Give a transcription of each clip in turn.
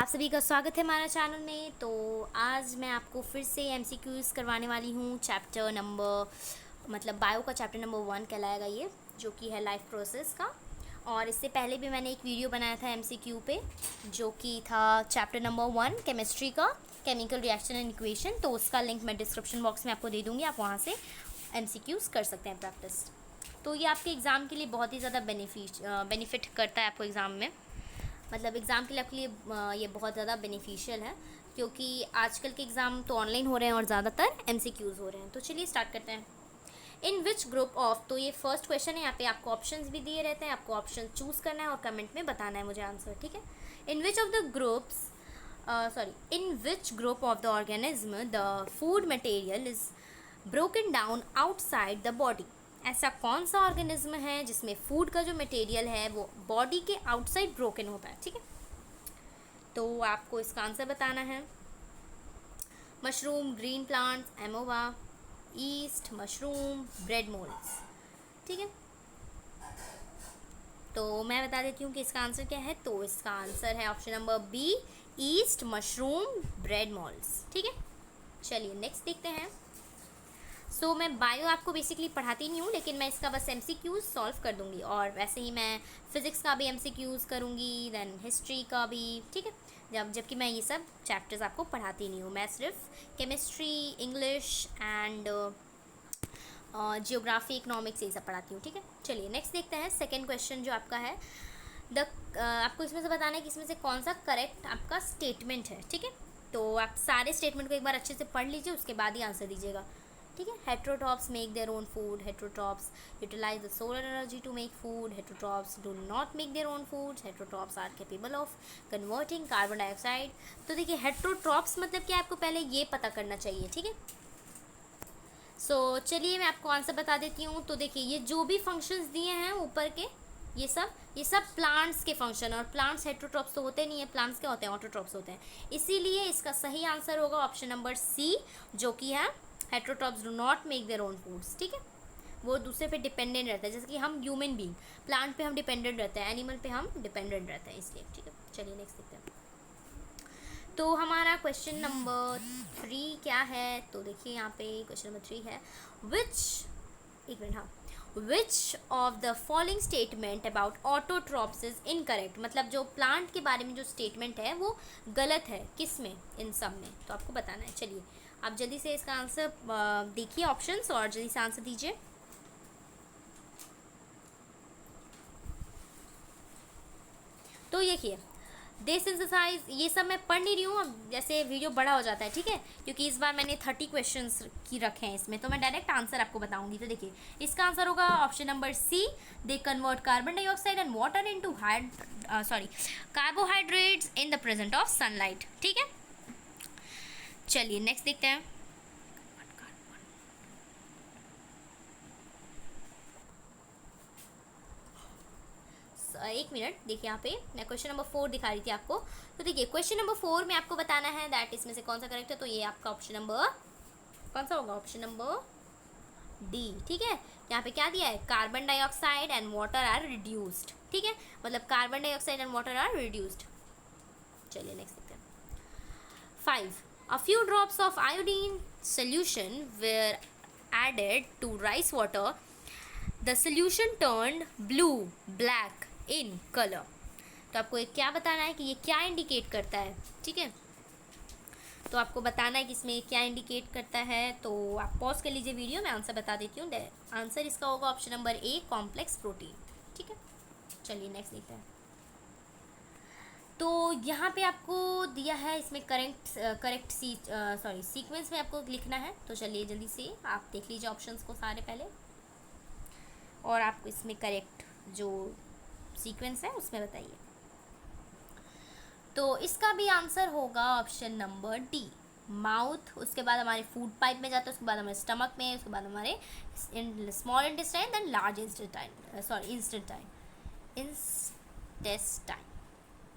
आप सभी का स्वागत है हमारा चैनल में। तो आज मैं आपको फिर से एमसीक्यूज़ करवाने वाली हूँ। चैप्टर नंबर मतलब बायो का चैप्टर नंबर 1 कहलाएगा ये, जो कि है लाइफ प्रोसेस का। और इससे पहले भी मैंने एक वीडियो बनाया था एमसीक्यू पे, जो कि था चैप्टर नंबर 1 केमिस्ट्री का, केमिकल रिएक्शन एंड इक्वेशन। तो उसका लिंक मैं डिस्क्रिप्शन बॉक्स में आपको दे दूँगी, आप वहाँ से एमसीक्यूज़ कर सकते हैं प्रैक्टिस। तो ये आपके एग्ज़ाम के लिए बहुत ही ज़्यादा बेनिफिट करता है आपको एग्ज़ाम में, मतलब एग्ज़ाम के लिए ये बहुत ज़्यादा बेनिफिशियल है, क्योंकि आजकल के एग्ज़ाम तो ऑनलाइन हो रहे हैं और ज़्यादातर एमसीक्यूज़ हो रहे हैं। तो चलिए स्टार्ट करते हैं। इन विच ग्रुप ऑफ, तो ये फर्स्ट क्वेश्चन है, यहाँ पे आपको ऑप्शंस भी दिए रहते हैं, आपको ऑप्शन चूज़ करना है और कमेंट में बताना है मुझे आंसर, ठीक है। In which of the groups in which group of the organism the food material is broken down outside the body. ऐसा कौन सा ऑर्गेनिज्म है जिसमें फूड का जो मटेरियल है वो बॉडी के आउटसाइड ब्रोकन होता है, ठीक है। तो आपको इसका आंसर बताना है। Mushroom, green plants, amoeba, yeast, mushroom, bread moulds, ठीक है। तो मैं बता देती हूँ कि इसका आंसर क्या है। तो इसका आंसर है option number B, yeast, mushroom, bread moulds, ठीक है। चलिए नेक्स्ट देखते हैं। सो मैं बायो आपको बेसिकली पढ़ाती नहीं हूँ, लेकिन मैं इसका बस एमसीक्यूज़ सॉल्व कर दूँगी, और वैसे ही मैं फ़िज़िक्स का भी एमसीक्यूज़ करूँगी, देन हिस्ट्री का भी, ठीक है। जबकि मैं ये सब चैप्टर्स आपको पढ़ाती नहीं हूँ, मैं सिर्फ chemistry, English and geography, economics ये सब पढ़ाती हूँ, ठीक है। चलिए नेक्स्ट देखते हैं। सेकेंड क्वेश्चन जो आपका है, आपको इसमें से बताना है कि इसमें से कौन सा करेक्ट आपका स्टेटमेंट है, ठीक है। तो आप सारे स्टेटमेंट को एक बार अच्छे से पढ़ लीजिए, उसके बाद ही आंसर दीजिएगा, ठीक है। Heterotrophs make their own food, heterotrophs utilise the solar energy to make food, heterotrophs do not make their own food, heterotrophs are capable of converting carbon dioxide. तो देखिए हेट्रोट्रॉप्स मतलब क्या, आपको पहले ये पता करना चाहिए, ठीक है। चलिए मैं आपको आंसर बता देती हूँ। तो देखिए ये जो भी फंक्शंस दिए हैं ऊपर के, ये सब प्लांट्स के फंक्शन, और प्लांट्स हेट्रोट्रॉप्स तो होते नहीं है, प्लांट्स क्या होते हैं, ऑटोट्रॉप्स होते हैं। इसीलिए इसका सही आंसर होगा ऑप्शन नंबर सी, जो कि है heterotrophs do not make their own foods, ठीक है। वो दूसरे पे डिपेंडेंट रहता है, जैसे कि हम ह्यूमन बींग, प्लांट पे हम डिपेंडेंट रहते हैं, एनिमल पे हम डिपेंडेंट रहते हैं, इसलिए, ठीक है। चलिए नेक्स्ट देखते हैं। तो हमारा क्वेश्चन नंबर 3 क्या है। तो देखिए यहाँ पे क्वेश्चन नंबर 3 है, विच of the following statement about autotrophs is incorrect. मतलब जो प्लांट के बारे में जो स्टेटमेंट है वो गलत है, किस में, इन सब में, तो आपको बताना है। चलिए आप जल्दी से इसका आंसर देखिए ऑप्शंस, और जल्दी से आंसर दीजिए। तो देखिए दे सिंथेसाइज, ये सब मैं पढ़ नहीं रही हूँ, अब जैसे वीडियो बड़ा हो जाता है, ठीक है, क्योंकि इस बार मैंने 30 क्वेश्चंस की रखे हैं इसमें, तो मैं डायरेक्ट आंसर आपको बताऊंगी। तो देखिए इसका आंसर होगा option number C, they convert carbon dioxide and water into carbohydrates in the present of sunlight, ठीक है। चलिए नेक्स्ट देखते हैं। एक मिनट, देखिए यहाँ पे मैं क्वेश्चन नंबर 4 दिखा रही थी आपको। तो देखिए क्वेश्चन नंबर 4 में आपको बताना है दैट इसमें से कौन सा करेक्ट है। तो ये आपका ऑप्शन नंबर कौन सा होगा, ऑप्शन नंबर डी, ठीक है। यहाँ पे क्या दिया है, carbon dioxide and water are reduced, ठीक है, मतलब carbon dioxide and water are reduced. चलिए नेक्स्ट देखते हैं। 5. A few drops of iodine solution were added to rice water. The solution turned blue, black in color. तो आपको एक क्या बताना है कि ये क्या इंडिकेट करता है, ठीक है। तो आपको बताना है कि इसमें क्या इंडिकेट करता है। तो आप पॉज कर लीजिए वीडियो, मैं आंसर बता देती हूँ। आंसर इसका होगा option number A, complex protein, ठीक है। चलिए नेक्स्ट देखते हैं। तो यहाँ पे आपको दिया है इसमें सीक्वेंस में आपको लिखना है। तो चलिए जल्दी से आप देख लीजिए ऑप्शंस को सारे पहले, और आपको इसमें करेक्ट जो सीक्वेंस है उसमें बताइए। तो इसका भी आंसर होगा ऑप्शन नंबर डी, माउथ, उसके बाद हमारे फूड पाइप में जाता है, उसके बाद हमारे स्टमक में, उसके बाद हमारे small intestine, then large intestine,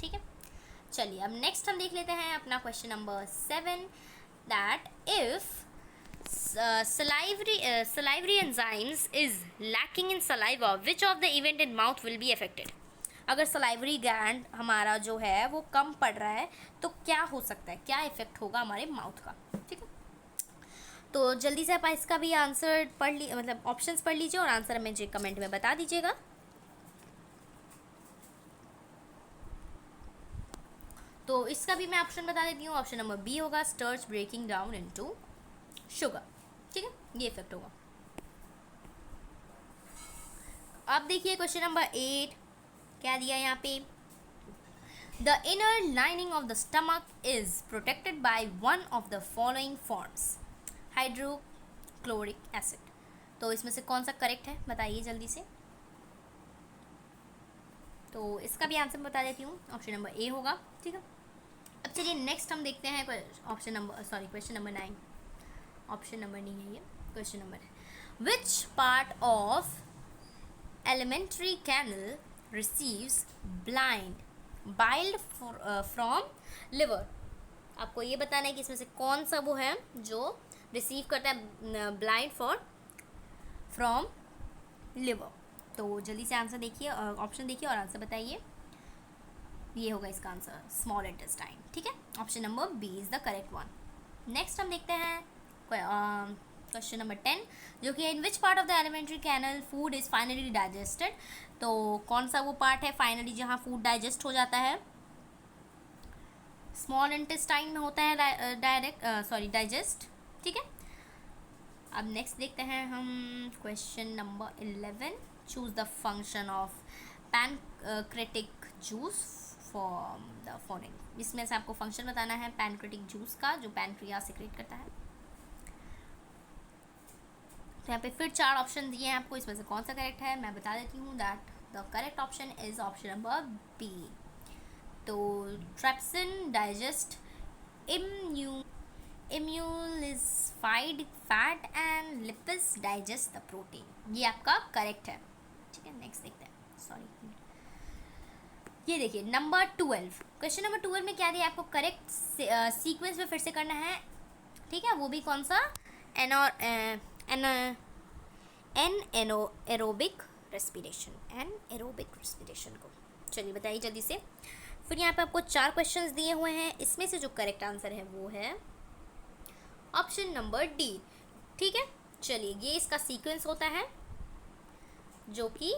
ठीक है। चलिए अब नेक्स्ट हम देख लेते हैं अपना question number 7, that if salivary enzymes is lacking in saliva, which of the event in mouth will be affected। अगर सलाइवरी ग्लैंड हमारा जो है वो कम पड़ रहा है तो क्या हो सकता है, क्या इफेक्ट होगा हमारे माउथ का, ठीक है। तो जल्दी से आप इसका भी आंसर पढ़ ली, मतलब ऑप्शंस पढ़ लीजिए और आंसर मुझे कमेंट में बता दीजिएगा। तो इसका भी मैं ऑप्शन बता देती हूँ। ऑप्शन नंबर बी होगा starch breaking down into sugar, ठीक है, ये इफेक्ट होगा। अब देखिए क्वेश्चन नंबर 8 क्या दिया यहाँ पे, the inner lining of the stomach is protected by one of the following forms, hydrochloric acid. तो इसमें से कौन सा करेक्ट है बताइए जल्दी से। तो इसका भी आंसर बता देती हूँ, ऑप्शन नंबर ए होगा, ठीक है। अब चलिए नेक्स्ट हम देखते हैं option number question number 9, option number नहीं है ये, क्वेश्चन नंबर है which part of elementary canal receives bile from liver. आपको ये बताना है कि इसमें से कौन सा वो है जो रिसीव करता है ब्लाइंड फ्रॉम लिवर। तो जल्दी से आंसर देखिए, ऑप्शन देखिए और आंसर बताइए। ये होगा इसका आंसर स्मॉल इंटेस्टाइन, ठीक है। Option number B is the correct one. Next हम देखते हैं क्वेश्चन नंबर 10 जो कि in which part of the alimentary canal food is finally digested. तो कौन सा वो पार्ट है फाइनली जहाँ फूड डाइजेस्ट हो जाता है, स्मॉल इंटेस्टाइन में होता है डाइजेस्ट, ठीक है। अब नेक्स्ट देखते हैं हम question number 11, choose the function of pancreatic juice for the following. इसमें से आपको फंक्शन बताना है पैनक्रेटिक जूस का जो पैनक्रियाज सेक्रेट करता है। तो यहाँ पे फिर 4 ऑप्शन दिए हैं आपको, इसमें से कौन सा करेक्ट है मैं बता देती हूँ। That the correct option is option number B. तो trypsin digest emulsified fat and lipids digest the protein, ये आपका करेक्ट है, ठीक है। नेक्स्ट देखते हैं, सॉरी ये देखिए नंबर 12, क्वेश्चन नंबर 12 में क्या दिया आपको, करेक्ट सीक्वेंस में फिर से करना है, ठीक है। वो भी कौन सा, एरोबिक रेस्पिरेशन को। चलिए बताइए जल्दी से। फिर यहाँ पे आपको 4 क्वेश्चंस दिए हुए हैं, इसमें से जो करेक्ट आंसर है वो है ऑप्शन नंबर डी, ठीक है। चलिए ये इसका सीक्वेंस होता है जो कि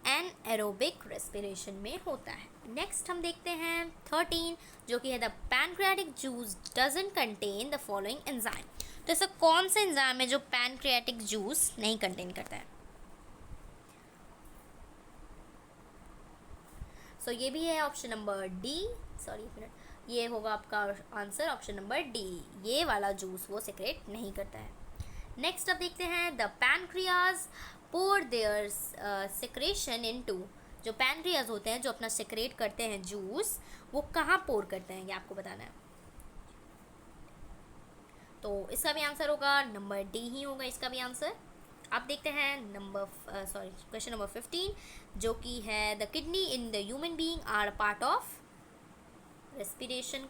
एनाएरोबिक रेस्पिरेशन में होता है। नेक्स्ट हम देखते हैं 13 जो कि है the pancreatic juice doesn't contain the following enzyme. तो ऐसा कौन सा एंजाइम है जो पैनक्रियाटिक जूस नहीं कंटेन करता है। सो ये भी है ऑप्शन नंबर डी, ये होगा आपका आंसर ऑप्शन नंबर डी, ये वाला जूस वो सेक्रेट नहीं करता है। नेक्स्ट अब देखते हैं the pancreas pour their secretion into, जो पैनक्रियाज होते हैं जो अपना सेक्रेट करते हैं जूस, वो कहाँ पोर करते हैं ये आपको बताना है। तो इसका भी आंसर होगा नंबर डी ही होगा इसका भी आंसर। अब देखते हैं क्वेश्चन नंबर 15 जो कि है the kidney in the human being are part of nutrition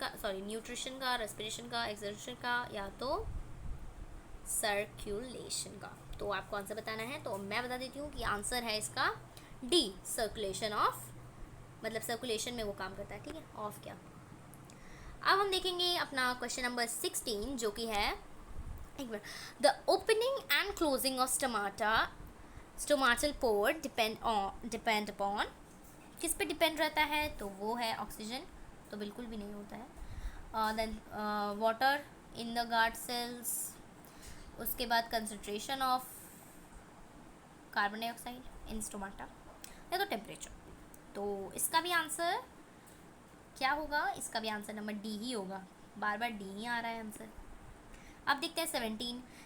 का, रेस्पिरेशन का, एक्सर्शन का या तो सर्कुलेशन का। तो आपको आंसर बताना है। तो मैं बता देती हूँ कि आंसर है इसका डी, सर्कुलेशन ऑफ, मतलब सर्कुलेशन में वो काम करता है, ठीक है, ऑफ क्या। अब हम देखेंगे अपना क्वेश्चन नंबर 16 जो कि है एक minute, the opening and closing of stomatal pore depend upon, किस पे डिपेंड रहता है, तो वो है ऑक्सीजन, तो बिल्कुल भी नहीं होता है। Then water in the guard cells, उसके बाद concentration of carbon dioxide in stomata, या तो टेम्परेचर। तो इसका भी आंसर क्या होगा, इसका भी आंसर नंबर डी ही होगा, बार बार डी ही आ रहा है आंसर। अब देखते हैं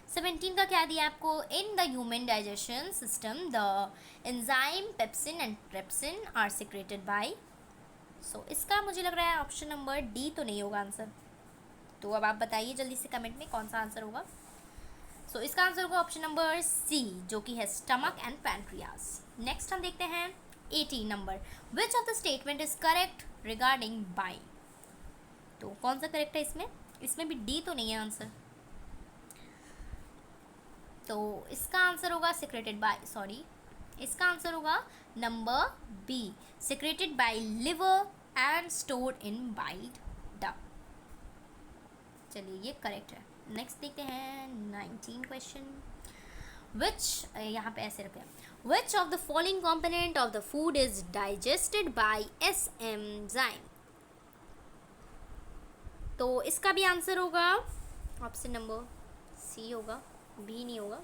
17 का क्या दिया आपको, in the human digestion system the enzyme pepsin and trypsin are secreted by. So इसका मुझे लग रहा है ऑप्शन नंबर डी तो नहीं होगा आंसर। तो अब आप बताइए जल्दी से कमेंट में कौन सा आंसर होगा। सो इसका आंसर होगा ऑप्शन नंबर सी जो कि है स्टमक एंड पैनक्रियाज। नेक्स्ट हम देखते हैं 18 number, which of the statement is correct regarding by. तो कौन सा करेक्ट है इसमें भी डी तो नहीं है आंसर। तो इसका आंसर होगा सिक्रेटेड बाय, इसका आंसर होगा number B, secreted by liver and stored in bile duct. चलिए ये करेक्ट है। नेक्स्ट देखते हैं 19 क्वेश्चन। विच, यहाँ पे ऐसे रखे, विच of the following component of the food is digested by ACE enzyme. तो इसका भी आंसर होगा ऑप्शन नंबर सी होगा, बी नहीं होगा,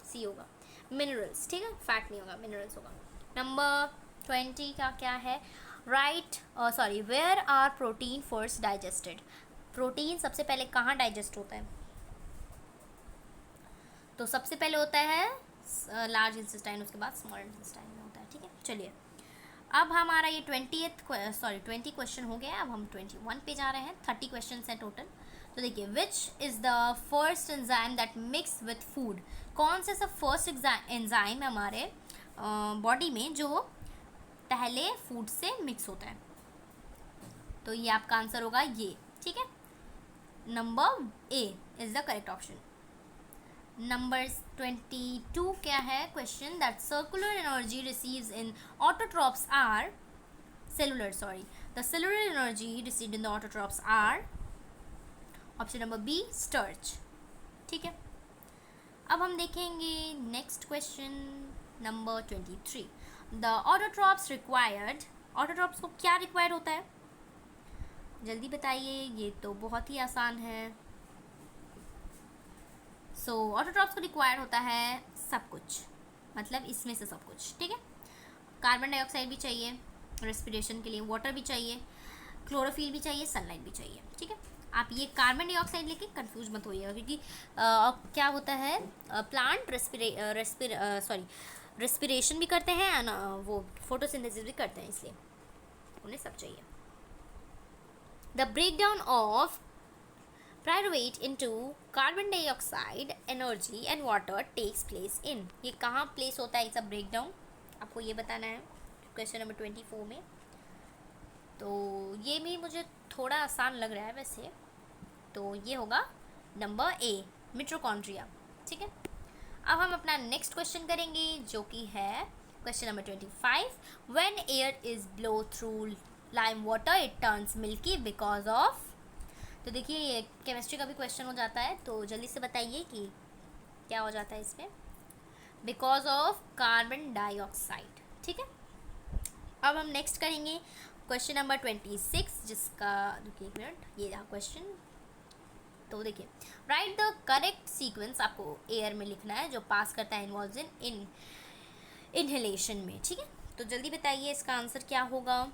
सी होगा, मिनरल्स। ठीक है, फैट नहीं होगा, मिनरल्स होगा। नंबर 20 का क्या है, right sorry, where are protein first digested. Protein सबसे पहले कहाँ डाइजेस्ट होता है? तो सबसे पहले होता है लार्ज इंटेस्टाइन, उसके बाद स्मॉल इंटेस्टाइन में होता है। ठीक है, चलिए अब हमारा ये 20 क्वेश्चन हो गया। अब हम 21 पे जा रहे हैं। 30 क्वेश्चन है टोटल। तो देखिए, which is the first enzyme that mix with food. कौन सा सब फर्स्ट एंजाइम है हमारे बॉडी में जो पहले फूड से मिक्स होता है? तो ये आपका आंसर होगा ये। ठीक है, number A is the correct option. Number 22 क्या है question, that circular energy receives in autotrophs are cellular, sorry, the cellular energy received in the autotrophs are option number B, starch. ठीक है, अब हम देखेंगे next question number 23। The autotrophs required, autotrophs को क्या required होता है? जल्दी बताइए, ये तो बहुत ही आसान है। सो ऑटोट्रॉप्स को रिक्वायर होता है सब कुछ, मतलब इसमें से सब कुछ। ठीक है, कार्बन डाइऑक्साइड भी चाहिए रेस्पिरेशन के लिए, वाटर भी चाहिए, क्लोरोफिल भी चाहिए, सनलाइट भी चाहिए। ठीक है, आप ये कार्बन डाइऑक्साइड लेके कंफ्यूज मत होइएगा, क्योंकि क्या होता है, प्लांट रेस्पिरेशन भी करते हैं और वो फोटोसिंथेसिस भी करते हैं, इसलिए उन्हें सब चाहिए। The breakdown of pyruvate into carbon dioxide energy and water takes place in, ये कहाँ प्लेस होता है, ये सब ब्रेक डाउन आपको ये बताना है क्वेश्चन नंबर 24 में। तो ये भी मुझे थोड़ा आसान लग रहा है वैसे, तो ये होगा नंबर ए, मिटोकॉन्ड्रिया। ठीक है, अब हम अपना नेक्स्ट क्वेश्चन करेंगे जो कि है question number 25। When air is blow through lime water it turns milky because of. तो देखिए, ये केमिस्ट्री का भी क्वेश्चन हो जाता है, तो जल्दी से बताइए कि क्या हो जाता है इसमें। Because of carbon dioxide. ठीक है, अब हम नेक्स्ट करेंगे क्वेश्चन नंबर 26, जिसका देखिए एक मिनट, ये रहा क्वेश्चन। तो देखिए, राइट द करेक्ट सीक्वेंस आपको एयर में लिखना है जो पास करता है इन्वॉल्व इन इनहेलेशन में। ठीक है, तो जल्दी बताइए इसका आंसर क्या होगा।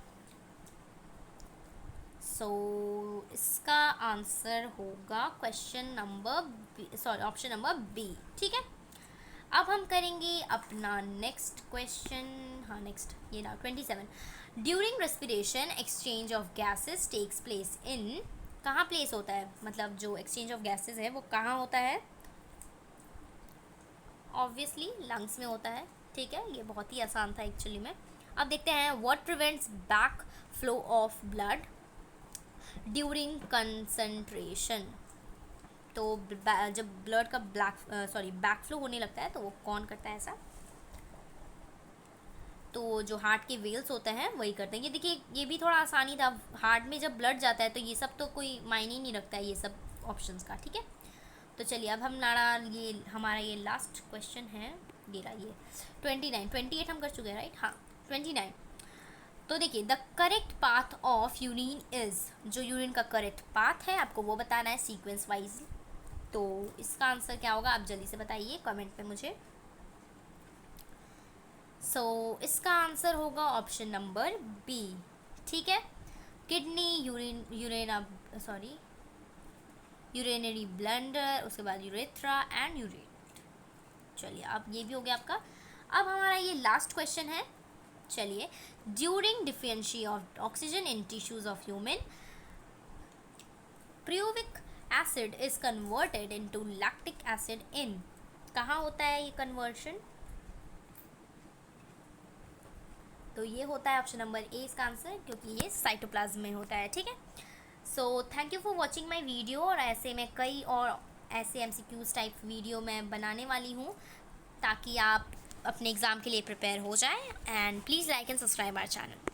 सो इसका आंसर होगा question number sorry option number B. ठीक है, अब हम करेंगे अपना नेक्स्ट क्वेश्चन। हाँ, नेक्स्ट ये ना 27। During respiration exchange of gases takes place in, कहाँ प्लेस होता है, मतलब जो एक्सचेंज ऑफ गैसेस है वो कहाँ होता है? ऑब्वियसली लंग्स में होता है। ठीक है, ये बहुत ही आसान था एक्चुअली में। अब देखते हैं, what prevents back flow of blood during concentration. तो जब ब्लड का बैक फ्लो होने लगता है तो वो कौन करता है ऐसा? तो जो हार्ट के वेल्स होते हैं वही करते हैं। ये देखिए, ये भी थोड़ा आसानी था, हार्ट में जब ब्लड जाता है तो ये सब तो कोई मायने ही नहीं रखता है ये सब ऑप्शंस का। ठीक है, तो चलिए अब ये हमारा ये लास्ट क्वेश्चन है, ये रहा ये 28 हम कर चुके हैं, राइट? हाँ, 29। तो देखिए, the correct path of urine is, जो यूरिन का करेक्ट पाथ है आपको वो बताना है सीक्वेंस वाइज। तो इसका आंसर क्या होगा, आप जल्दी से बताइए कमेंट पे मुझे। सो इसका आंसर होगा ऑप्शन नंबर बी। ठीक है, किडनी, यूरिनरी ब्लैंडर, उसके बाद यूरेथ्रा एंड यूरिन। चलिए, अब ये भी हो गया आपका। अब हमारा ये लास्ट क्वेश्चन है। चलिए, during deficiency of oxygen in tissues of human, pyruvic acid is converted into lactic acid in, कहाँ होता है ये कन्वर्शन? तो ये होता है ऑप्शन नंबर ए इसका आंसर, क्योंकि ये साइटोप्लाज्म में होता है। ठीक है, so thank you for watching my video. और ऐसे में कई और ऐसे MCQs टाइप वीडियो मैं बनाने वाली हूँ ताकि आप अपने एग्ज़ाम के लिए प्रिपेयर हो जाएं and please like and subscribe our channel.